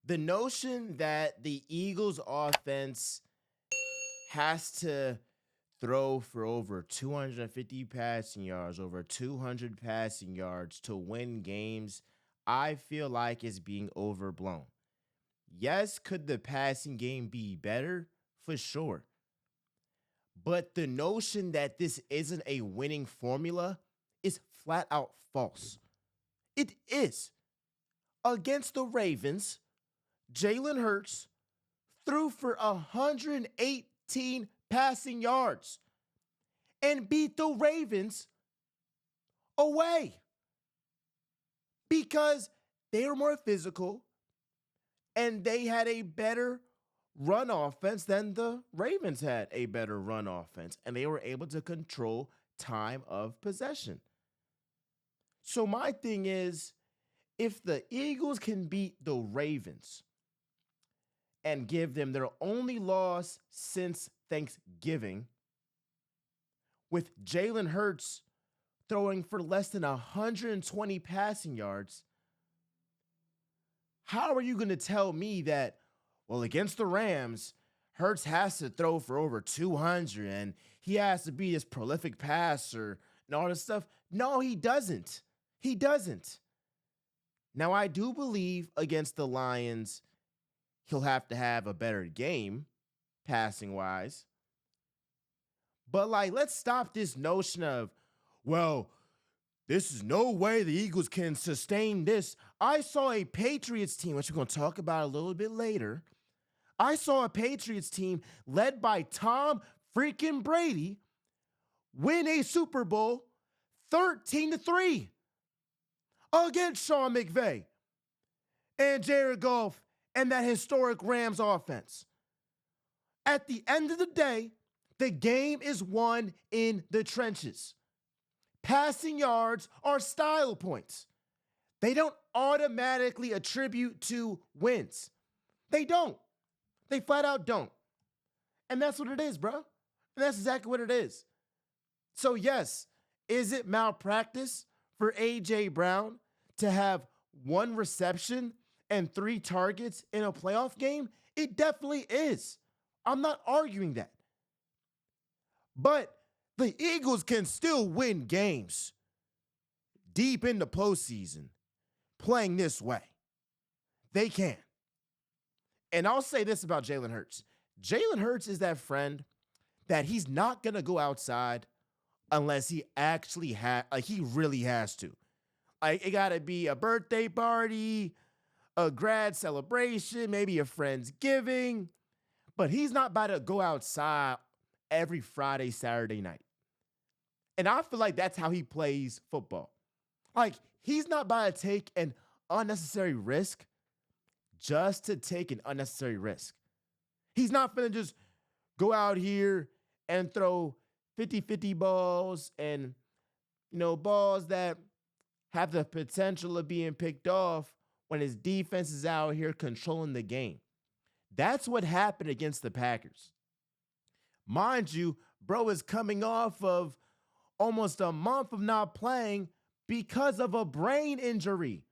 The notion that the Eagles offense has to throw for over 250 passing yards, over 200 passing yards to win games, I feel like is being overblown. Yes, could the passing game be better? For sure. But the notion that this isn't a winning formula is flat out false. It is. Against the Ravens, Jalen Hurts threw for 118 passing yards and beat the Ravens away because they were more physical and they had a better run offense than the Ravens had a better run offense, and they were able to control time of possession. So my thing is, if the Eagles can beat the Ravens and give them their only loss since Thanksgiving, with Jalen Hurts throwing for less than 120 passing yards, how are you going to tell me that, well, against the Rams, Hurts has to throw for over 200 and he has to be this prolific passer and all this stuff? No, he doesn't. He doesn't. Now, I do believe against the Lions, he'll have to have a better game, passing-wise. But, let's stop this notion of, well, this is no way the Eagles can sustain this. I saw a Patriots team, which we're going to talk about a little bit later. I saw a Patriots team led by Tom freaking Brady win a Super Bowl 13-3 against Sean McVay and Jared Goff and that historic Rams offense. At the end of the day, the game is won in the trenches. Passing yards are style points. They don't automatically attribute to wins. They don't. They flat out don't. And that's what it is, bro. And that's exactly what it is. So yes, is it malpractice for A.J. Brown to have one reception and 3 targets in a playoff game? It definitely is. I'm not arguing that. But the Eagles can still win games deep in the postseason playing this way. They can. And I'll say this about Jalen Hurts. Jalen Hurts is that friend that he's not going to go outside unless he actually he really has to. It got to be a birthday party, a grad celebration, maybe a friend's giving. But he's not about to go outside every Friday, Saturday night. And I feel like that's how he plays football. He's not about to take an unnecessary risk just to take an unnecessary risk. He's not going to just go out here and throw 50-50 balls and, balls that have the potential of being picked off when his defense is out here controlling the game. That's what happened against the Packers. Mind you, bro is coming off of almost a month of not playing because of a brain injury.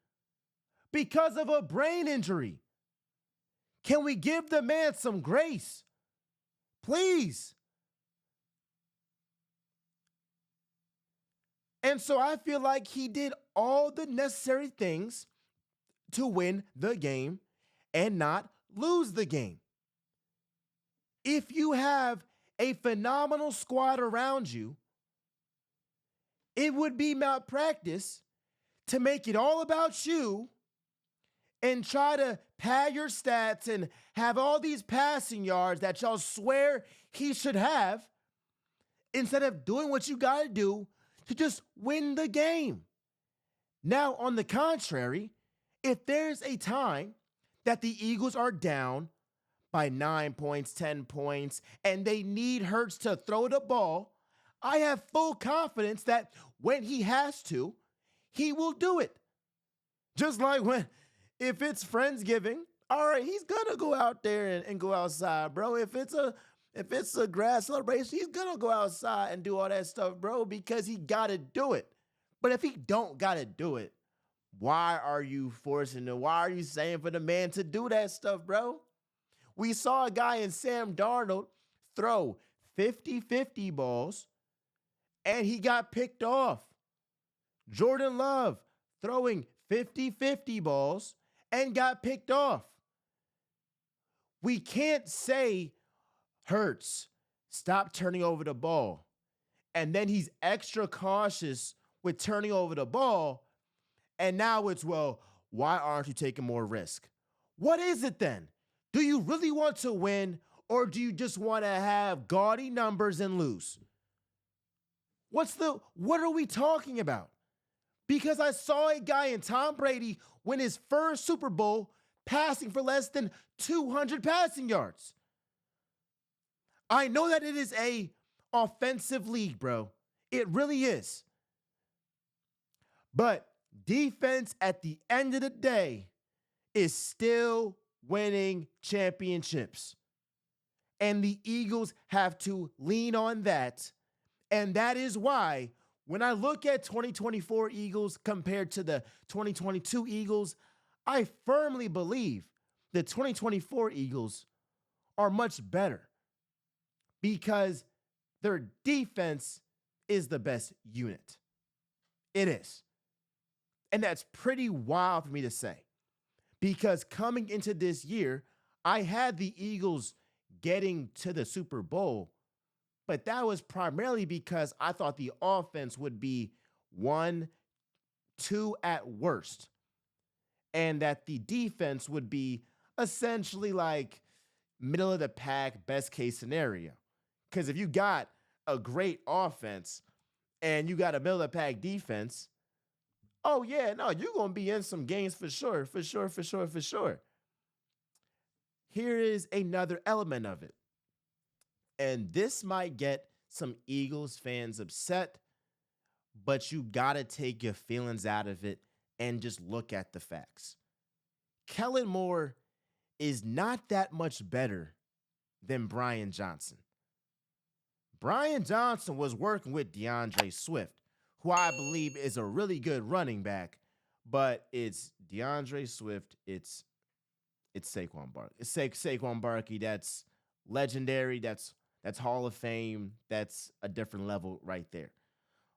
Because of a brain injury. Can we give the man some grace? Please. And so I feel like he did all the necessary things to win the game and not lose the game. If you have a phenomenal squad around you, it would be malpractice to make it all about you and try to pad your stats and have all these passing yards that y'all swear he should have instead of doing what you got to do to just win the game. Now, on the contrary, if there's a time that the Eagles are down by 9 points, 10 points, and they need Hurts to throw the ball, I have full confidence that when he has to, he will do it. Just like if it's Friendsgiving, all right, he's gonna go out there and go outside, bro. If it's a grad celebration, he's gonna go outside and do all that stuff, bro, because he gotta do it. But if he don't gotta do it, Why are you forcing it? Why are you saying for the man to do that stuff, bro? We saw a guy in Sam Darnold throw 50-50 balls and he got picked off. Jordan Love throwing 50-50 balls and got picked off. We can't say Hurts, stop turning over the ball. And then he's extra cautious with turning over the ball. And now it's, well, why aren't you taking more risk? What is it then? Do you really want to win, or do you just want to have gaudy numbers and lose? What are we talking about? Because I saw a guy in Tom Brady win his first Super Bowl passing for less than 200 passing yards. I know that it is a offensive league, bro. It really is. But defense at the end of the day is still winning championships. And the Eagles have to lean on that. And that is why when I look at 2024 Eagles compared to the 2022 Eagles, I firmly believe the 2024 Eagles are much better because their defense is the best unit. It is. And that's pretty wild for me to say because coming into this year, I had the Eagles getting to the Super Bowl, but that was primarily because I thought the offense would be 1-2 at worst, and that the defense would be essentially like middle of the pack, best case scenario. Because if you got a great offense and you got a middle of the pack defense, oh yeah, no, you're going to be in some games for sure, for sure, for sure, for sure. Here is another element of it. And this might get some Eagles fans upset, but you got to take your feelings out of it and just look at the facts. Kellen Moore is not that much better than Brian Johnson. Brian Johnson was working with DeAndre Swift, who I believe is a really good running back, but it's DeAndre Swift, it's Saquon Barkley. It's Saquon Barkley, that's legendary, that's Hall of Fame, that's a different level right there.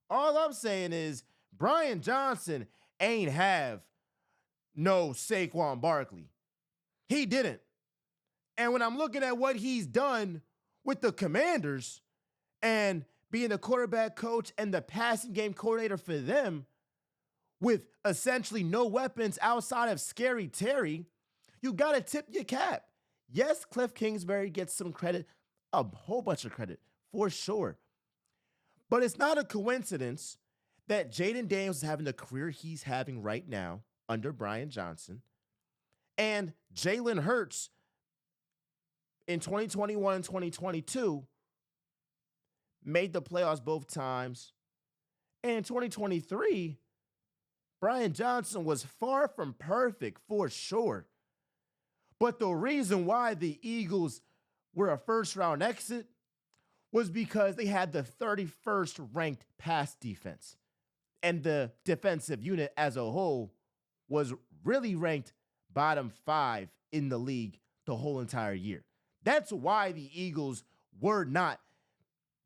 All I'm saying is Brian Johnson ain't have no Saquon Barkley. He didn't. And when I'm looking at what he's done with the Commanders and being the quarterback coach and the passing game coordinator for them with essentially no weapons outside of Scary Terry, you got to tip your cap. Yes, Cliff Kingsbury gets some credit, a whole bunch of credit, for sure. But it's not a coincidence that Jaden Daniels is having the career he's having right now under Brian Johnson, and Jalen Hurts in 2021 and 2022 made the playoffs both times. And in 2023, Brian Johnson was far from perfect for sure. But the reason why the Eagles were a first-round exit was because they had the 31st ranked pass defense. And the defensive unit as a whole was really ranked bottom 5 in the league the whole entire year. That's why the Eagles were not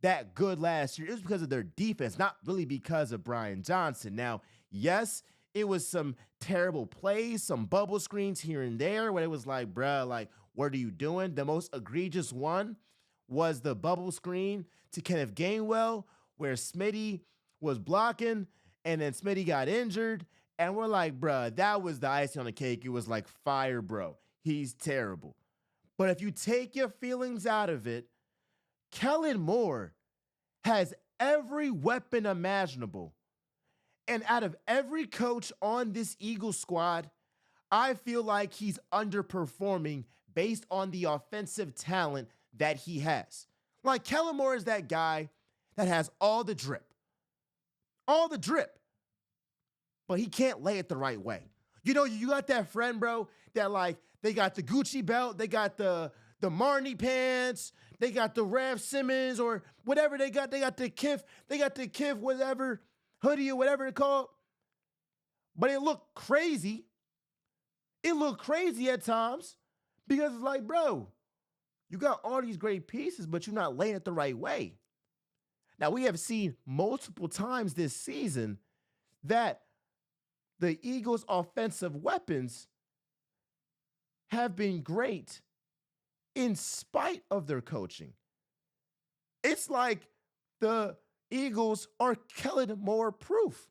that good last year. It was because of their defense, not really because of Brian Johnson. Now, yes, it was some terrible plays, some bubble screens here and there where it was like, bruh, like, what are you doing? The most egregious one was the bubble screen to Kenneth Gainwell where Smitty was blocking and then Smitty got injured. And we're like, bruh, that was the icing on the cake. It was like fire, bro. He's terrible. But if you take your feelings out of it, Kellen Moore has every weapon imaginable. And out of every coach on this Eagles squad, I feel like he's underperforming based on the offensive talent that he has. Like, Kellen Moore is that guy that has all the drip. All the drip. But he can't lay it the right way. You know, you got that friend, bro, that like, they got the Gucci belt, they got the Marnie pants, they got the Rav Simmons or whatever they got the Kith, whatever, hoodie or whatever it's called. But it looked crazy. It looked crazy at times because it's like, bro, you got all these great pieces, but you're not laying it the right way. Now, we have seen multiple times this season that the Eagles' offensive weapons have been great in spite of their coaching. It's like the Eagles are Kellen Moore proof.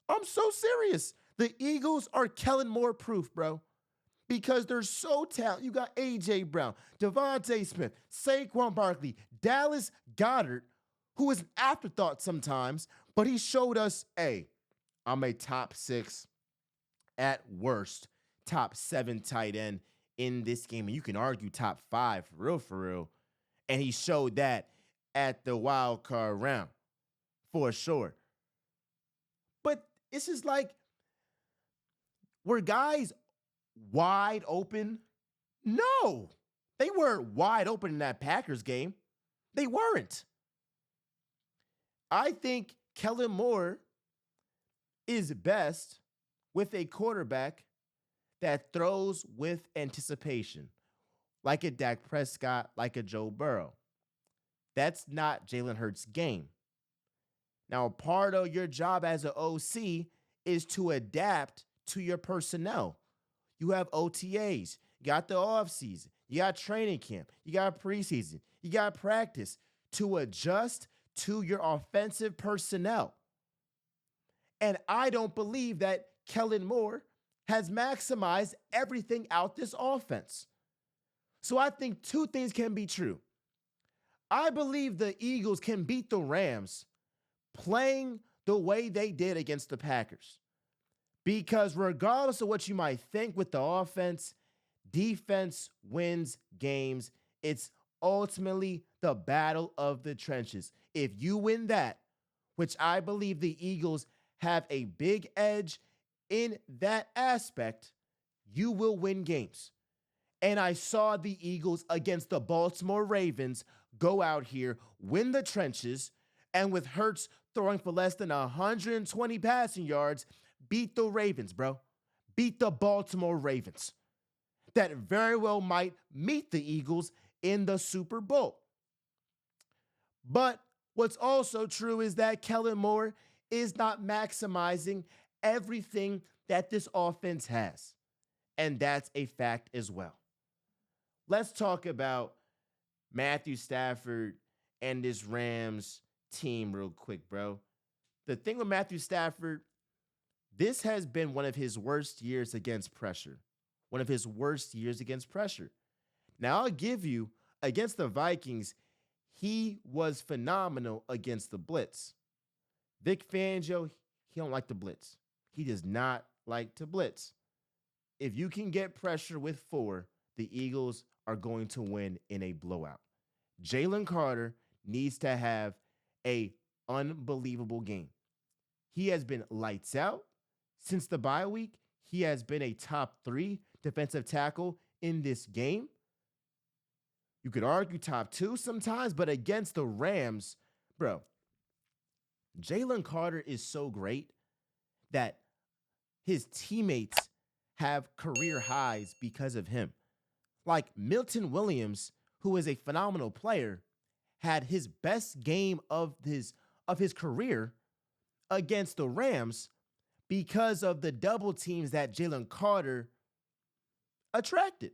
I'm so serious. The Eagles are Kellen Moore proof, bro, because they're so talented. You got A.J. Brown, Devontae Smith, Saquon Barkley, Dallas Goedert, who is an afterthought sometimes, but he showed us, hey, I'm a top 6, at worst, top 7 tight end in this game. And you can argue top 5 for real. And he showed that at the wild card round for sure. But it's just like, were guys wide open? No, they weren't wide open in that Packers game. They weren't. I think Kellen Moore is best with a quarterback that throws with anticipation, like a Dak Prescott, like a Joe Burrow. That's not Jalen Hurts' game. Now, part of your job as an OC is to adapt to your personnel. You have OTAs, you got the offseason, you got training camp, you got preseason, you got practice to adjust to your offensive personnel. And I don't believe that Kellen Moore has maximized everything out this offense. So I think two things can be true. I believe the Eagles can beat the Rams playing the way they did against the Packers. Because regardless of what you might think with the offense, defense wins games. It's ultimately the battle of the trenches. If you win that, which I believe the Eagles have a big edge in that aspect, you will win games. And I saw the Eagles against the Baltimore Ravens go out here, win the trenches, and with Hurts throwing for less than 120 passing yards, beat the Ravens, bro. Beat the Baltimore Ravens. That very well might meet the Eagles in the Super Bowl. But what's also true is that Kellen Moore is not maximizing everything that this offense has. And that's a fact as well. Let's talk about Matthew Stafford and this Rams team real quick, bro. The thing with Matthew Stafford, this has been one of his worst years against pressure. One of his worst years against pressure. Now, I'll give you, against the Vikings, he was phenomenal against the blitz. Vic Fangio, he don't like the blitz. He does not like to blitz. If you can get pressure with 4, the Eagles are going to win in a blowout. Jalen Carter needs to have an unbelievable game. He has been lights out since the bye week. He has been a top 3 defensive tackle in this game. You could argue top 2 sometimes, but against the Rams, bro, Jalen Carter is so great that his teammates have career highs because of him. Like Milton Williams, who is a phenomenal player, had his best game of his career against the Rams because of the double teams that Jalen Carter attracted.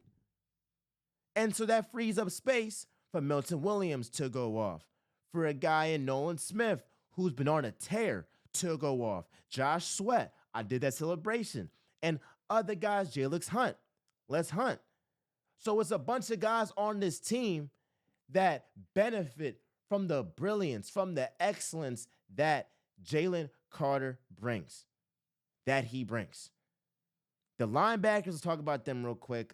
And so that frees up space for Milton Williams to go off, for a guy in Nolan Smith who's been on a tear to go off, Josh Sweat, I did that celebration, and other guys, Jalix Hunt, let's hunt. So it's a bunch of guys on this team that benefit from the brilliance, from the excellence that Jalen Carter brings, that he brings. The linebackers, let's talk about them real quick.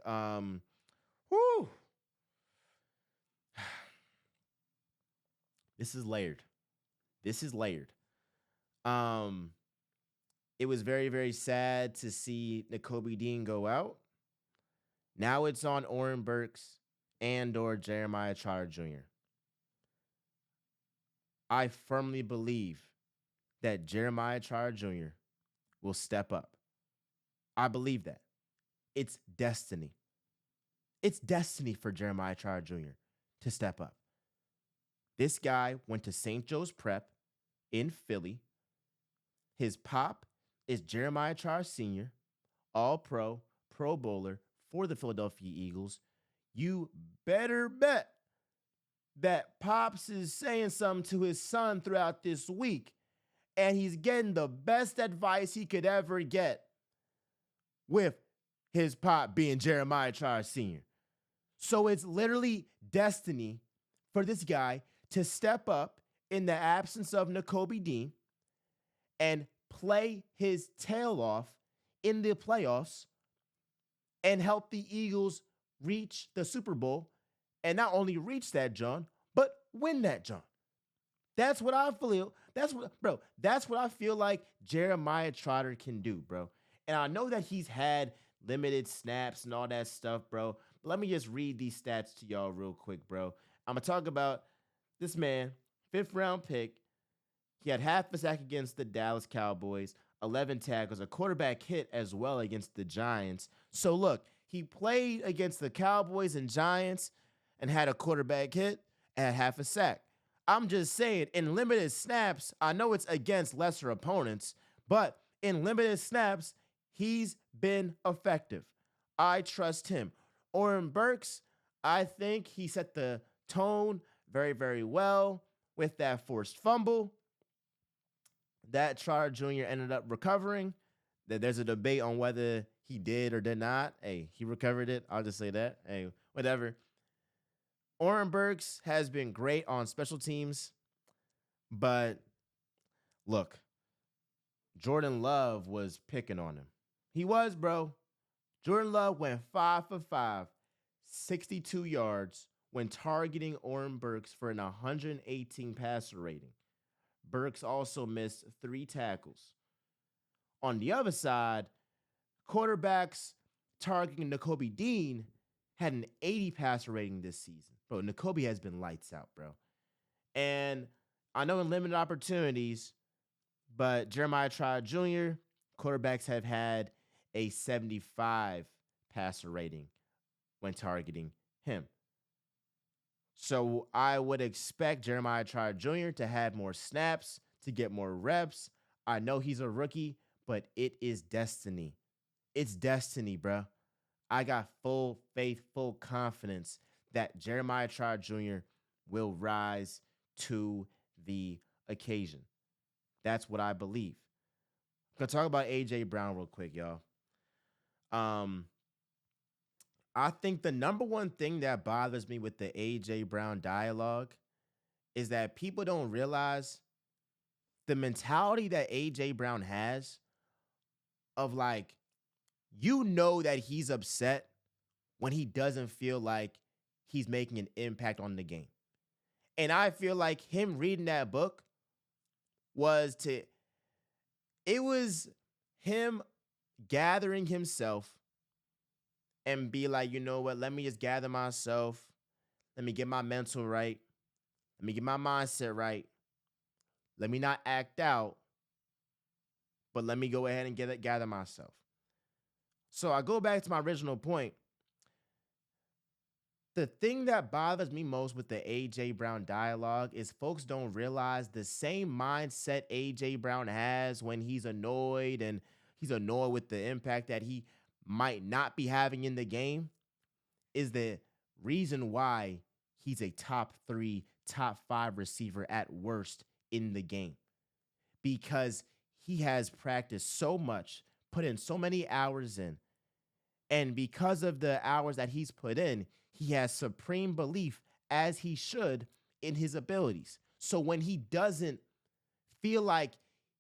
This is layered. It was very, very sad to see Nakobe Dean go out. Now it's on Oren Burks and or Jeremiah Trotter Jr. I firmly believe that Jeremiah Trotter Jr. will step up. I believe that. It's destiny. It's destiny for Jeremiah Trotter Jr. to step up. This guy went to St. Joe's Prep in Philly. His pop is Jeremiah Trotter Sr., All Pro, Pro Bowler for the Philadelphia Eagles. You better bet that Pops is saying something to his son throughout this week, and he's getting the best advice he could ever get with his pop being Jeremiah Trotter Sr. So it's literally destiny for this guy to step up in the absence of Nakobe Dean and play his tail off in the playoffs and help the Eagles reach the Super Bowl, and not only reach that, John, but win that, John. That's what I feel. That's what I feel like Jeremiah Trotter can do, bro. And I know that he's had limited snaps and all that stuff, bro. But let me just read these stats to y'all real quick, bro. I'm going to talk about this man, 5th round pick. He had half a sack against the Dallas Cowboys, 11 tackles, a quarterback hit as well against the Giants. So look, he played against the Cowboys and Giants and had a quarterback hit and had half a sack. I'm just saying, in limited snaps, I know it's against lesser opponents, but in limited snaps, he's been effective. I trust him. Oren Burks, I think he set the tone very, very well with that forced fumble that Trotter Jr. ended up recovering. There's a debate on whether he did or did not. Hey, he recovered it. I'll just say that. Hey, whatever. Oren Burks has been great on special teams, but look, Jordan Love was picking on him. He was, bro. Jordan Love went 5 for 5, 62 yards when targeting Oren Burks for an 118 passer rating. Burks also missed 3 tackles. On the other side, quarterbacks targeting Nakobe Dean had an 80 passer rating this season. Bro, Nakobe has been lights out, bro. And I know in limited opportunities, but Jeremiah Trotter Jr., quarterbacks have had a 75 passer rating when targeting him. So I would expect Jeremiah Trotter Jr. to have more snaps, to get more reps. I know he's a rookie, but it is destiny. It's destiny, bro. I got full faith, full confidence that Jeremiah Trotter Jr. will rise to the occasion. That's what I believe. I'm going to talk about A.J. Brown real quick, y'all. I think the number one thing that bothers me with the A.J. Brown dialogue is that people don't realize the mentality that A.J. Brown has of like, you know that he's upset when he doesn't feel like he's making an impact on the game. And I feel like him reading that book was him gathering himself and be like, you know what, let me just gather myself. Let me get my mental right. Let me get my mindset right. Let me not act out, but let me go ahead and gather myself. So I go back to my original point. The thing that bothers me most with the A.J. Brown dialogue is folks don't realize the same mindset A.J. Brown has when he's annoyed, and he's annoyed with the impact that he might not be having in the game, is the reason why he's a top 3, top 5 receiver at worst in the game. Because he has practiced so much, put in so many hours in, and because of the hours that he's put in, he has supreme belief, as he should, in his abilities. So when he doesn't feel like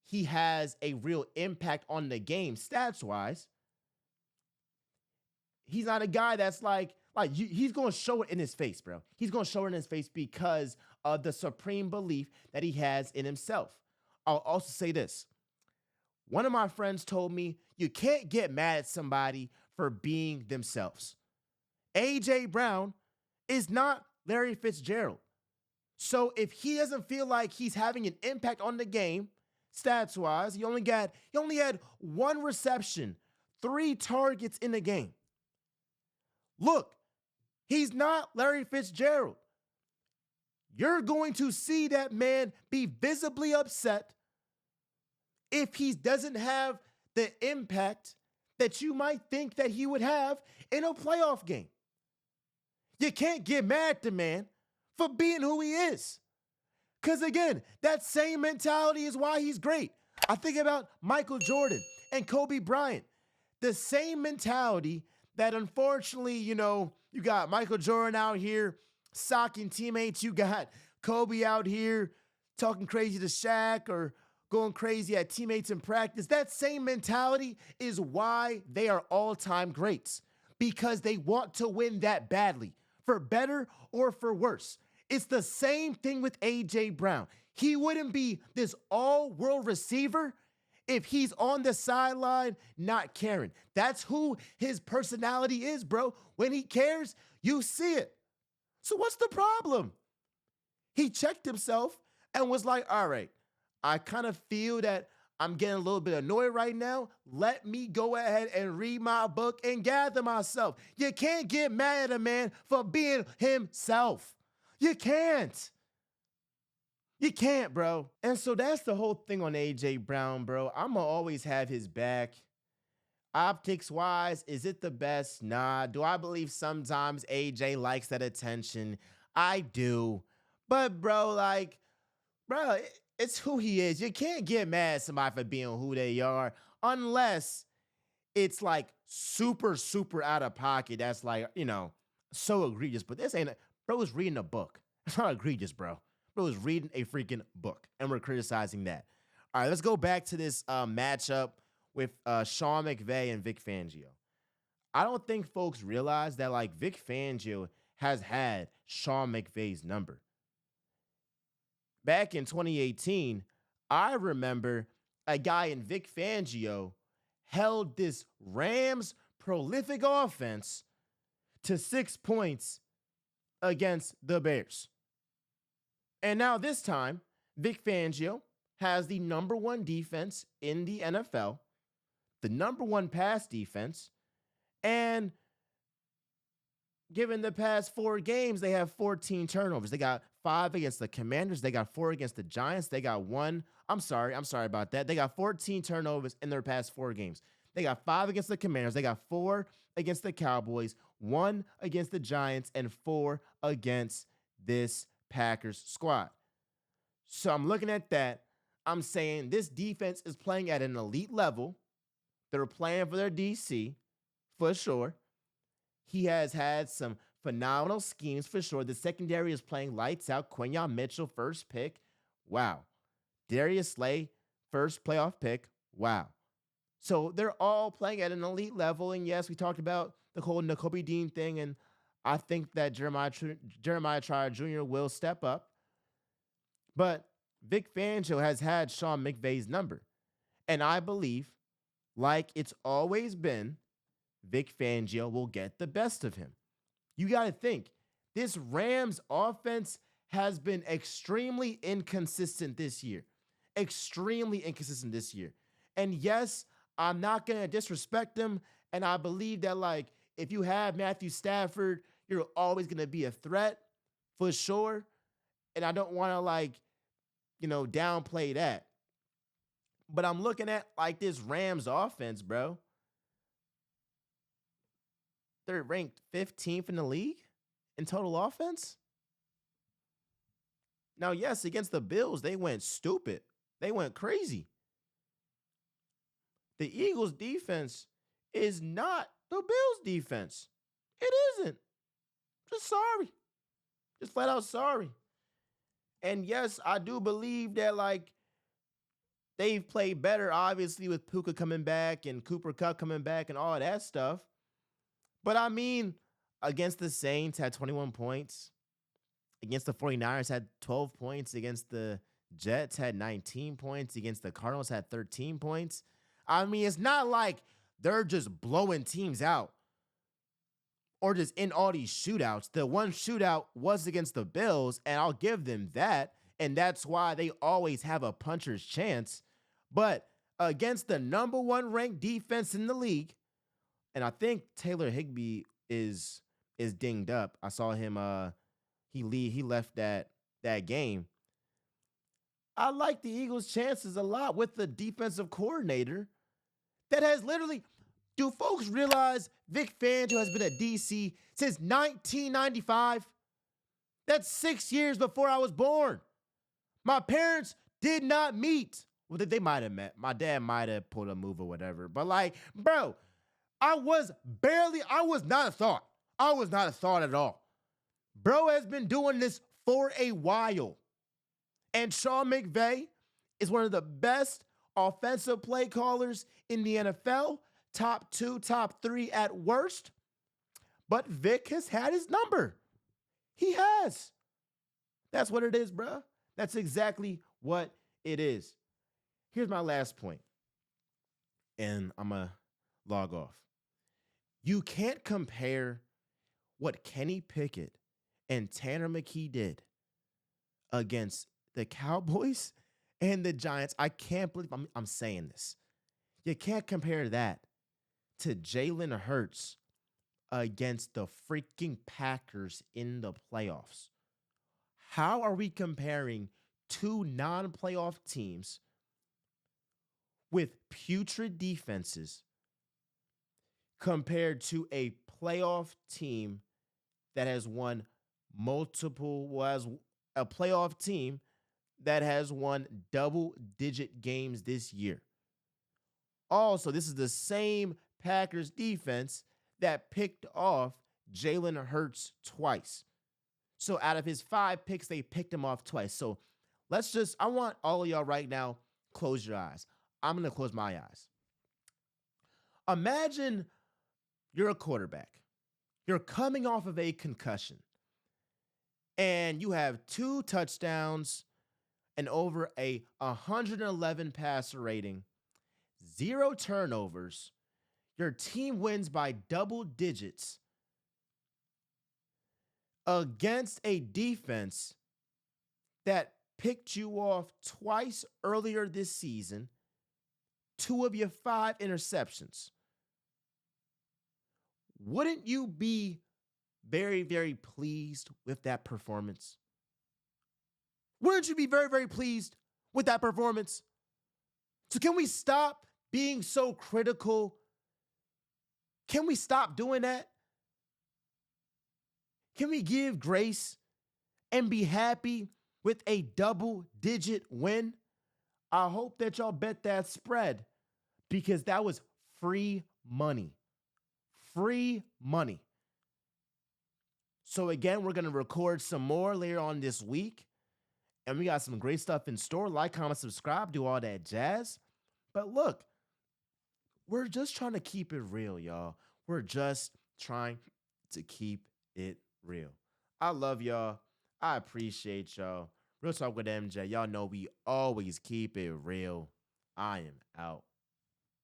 he has a real impact on the game, stats-wise, he's not a guy that's he's going to show it in his face, bro. He's going to show it in his face because of the supreme belief that he has in himself. I'll also say this. One of my friends told me, you can't get mad at somebody for being themselves. A.J. Brown is not Larry Fitzgerald. So if he doesn't feel like he's having an impact on the game, stats-wise, he only had 1 reception, 3 targets in the game. Look, he's not Larry Fitzgerald. You're going to see that man be visibly upset if he doesn't have the impact that you might think that he would have in a playoff game. You can't get mad at the man for being who he is. Because again, that same mentality is why he's great. I think about Michael Jordan and Kobe Bryant. The same mentality that unfortunately, you got Michael Jordan out here socking teammates. You got Kobe out here talking crazy to Shaq or going crazy at teammates in practice. That same mentality is why they are all-time greats, because they want to win that badly, for better or for worse. It's the same thing with A.J. Brown. He wouldn't be this all-world receiver if he's on the sideline not caring. That's who his personality is, bro. When he cares, you see it. So what's the problem? He checked himself and was like, all right, I kind of feel that I'm getting a little bit annoyed right now. Let me go ahead and read my book and gather myself. You can't get mad at a man for being himself. You can't. You can't, bro. And so that's the whole thing on A.J. Brown, bro. I'm going to always have his back. Optics-wise, is it the best? Nah. Do I believe sometimes A.J. likes that attention? I do. But, bro, it's who he is. You can't get mad at somebody for being who they are unless it's, super, super out of pocket. That's, so egregious. But this ain't bro was reading a book. It's not egregious, bro. Bro was reading a freaking book, and we're criticizing that. All right, let's go back to this matchup with Sean McVay and Vic Fangio. I don't think folks realize that, Vic Fangio has had Sean McVay's number. Back in 2018, I remember a guy in Vic Fangio held this Rams prolific offense to 6 points against the Bears. And now this time, Vic Fangio has the number 1 defense in the NFL, the number 1 pass defense, and given the past 4 games, they have 14 turnovers. They got 5 against the Commanders. They got 4 against the Giants. They got 1. I'm sorry about that. They got 14 turnovers in their past 4 games. They got 5 against the Commanders. They got 4 against the Cowboys, 1 against the Giants, and 4 against this Packers squad. So I'm looking at that. I'm saying this defense is playing at an elite level. They're playing for their DC, for sure. He has had some phenomenal schemes, for sure. The secondary is playing lights out. Quinyon Mitchell, first pick. Wow. Darius Slay, first playoff pick. Wow. So they're all playing at an elite level. And yes, we talked about the whole Nakobe Dean thing, and I think that Jeremiah Trier Jr. will step up. But Vic Fangio has had Sean McVay's number. And I believe, like it's always been, Vic Fangio will get the best of him. You got to think, this Rams offense has been extremely inconsistent this year. Extremely inconsistent this year. And yes, I'm not going to disrespect them. And I believe that, if you have Matthew Stafford, you're always going to be a threat for sure. And I don't want to, downplay that. But I'm looking at, this Rams offense, bro. They're ranked 15th in the league in total offense. Now, yes, against the Bills, they went stupid. They went crazy. The Eagles' defense is not the Bills' defense. It isn't. Just sorry. Just flat out sorry. And yes, I do believe that, they've played better, obviously, with Puka coming back and Cooper Kupp coming back and all that stuff. But, against the Saints, had 21 points. Against the 49ers, had 12 points. Against the Jets, had 19 points. Against the Cardinals, had 13 points. It's not like they're just blowing teams out or just in all these shootouts. The one shootout was against the Bills, and I'll give them that. And that's why they always have a puncher's chance. But against the number 1 ranked defense in the league, And I think Taylor Higbee is dinged up. I saw him he left that game. I like the Eagles' chances a lot with the defensive coordinator that has literally. Do folks realize Vic Fangio has been at DC since 1995? That's 6 years before I was born. My parents did not meet. Well, they might have met. My dad might have pulled a move or whatever. But like, bro, I was not a thought. I was not a thought at all. Bro has been doing this for a while. And Sean McVay is one of the best offensive play callers in the NFL. Top 2, top 3 at worst. But Vic has had his number. He has. That's what it is, bro. That's exactly what it is. Here's my last point, and I'm going to log off. You can't compare what Kenny Pickett and Tanner McKee did against the Cowboys and the Giants. I can't believe I'm saying this. You can't compare that to Jalen Hurts against the freaking Packers in the playoffs. How are we comparing two non-playoff teams with putrid defenses compared to a playoff team that has won a playoff team that has won double-digit games this year? Also, this is the same Packers defense that picked off Jalen Hurts twice. So out of his 5 picks, they picked him off twice. So I want all of y'all right now, close your eyes. I'm going to close my eyes. Imagine you're a quarterback. You're coming off of a concussion. And you have 2 touchdowns and over a 111 passer rating, 0 turnovers. Your team wins by double digits against a defense that picked you off twice earlier this season, 2 of your 5 interceptions. Wouldn't you be very, very pleased with that performance? Wouldn't you be very, very pleased with that performance? So can we stop being so critical? Can we stop doing that? Can we give grace and be happy with a double-digit win? I hope that y'all bet that spread because that was free money. Free money. So again, we're going to record some more later on this week. And we got some great stuff in store. Like, comment, subscribe, do all that jazz. But look, we're just trying to keep it real, y'all. We're just trying to keep it real. I love y'all. I appreciate y'all. Real Talk with MJ. Y'all know we always keep it real. I am out.